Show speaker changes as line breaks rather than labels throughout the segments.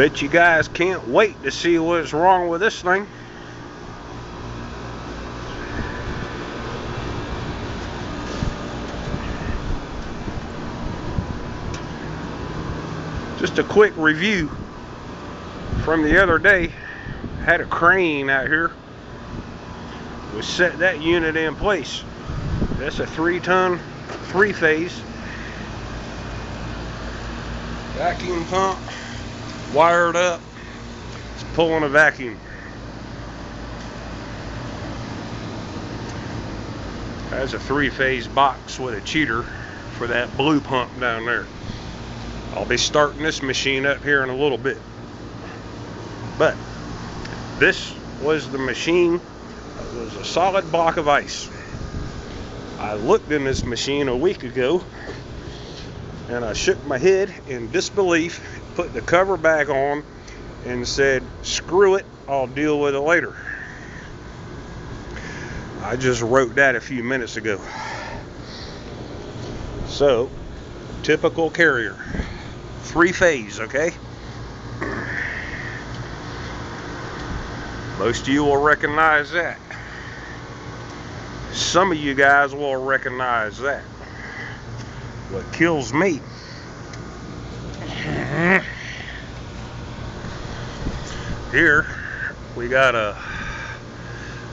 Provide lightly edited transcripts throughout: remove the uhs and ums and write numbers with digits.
Bet you guys can't wait to see what's wrong with this thing. Just a quick review from the other day. Had a crane out here. We set that unit in place. That's a 3-ton, 3-phase vacuum pump, wired up. It's pulling a vacuum. Has a 3-phase box with a cheater for that blue pump down there. I'll be starting this machine up here in a little bit. But this was the machine. It was a solid block of ice. I looked in this machine a week ago and I shook my head in disbelief, put the cover back on and said, screw it, I'll deal with it later. I just wrote that a few minutes ago. So, typical Carrier. 3-phase, okay? Most of you will recognize that. Some of you guys will recognize that. What kills me, here we got a,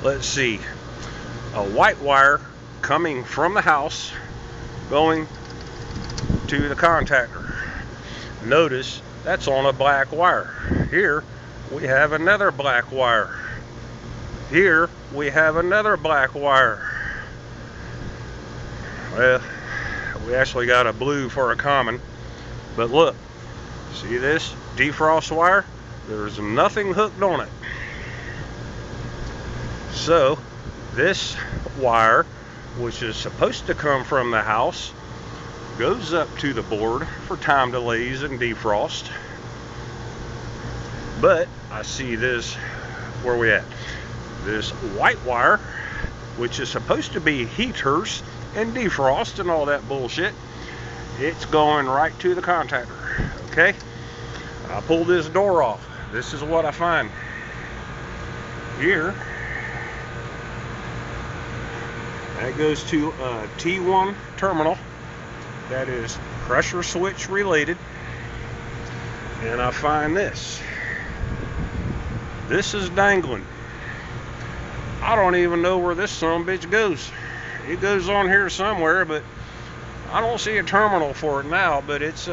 let's see, a white wire coming from the house going to the contactor. Notice that's on a black wire. Here we have another black wire. Here we have another black wire. Well, we actually got a blue for a common, but look, see this defrost wire? There's nothing hooked on it. So this wire, which is supposed to come from the house, goes up to the board for time delays and defrost. But I see this, where we at? This white wire, which is supposed to be heaters and defrost and all that bullshit, it's going right to the contactor. Okay, I pull this door off. This is what I find here. That goes to a T1 terminal that is pressure switch related, and I find this is dangling. I don't even know where this son of a bitch goes. It goes on here somewhere, but I don't see a terminal for it now. But it's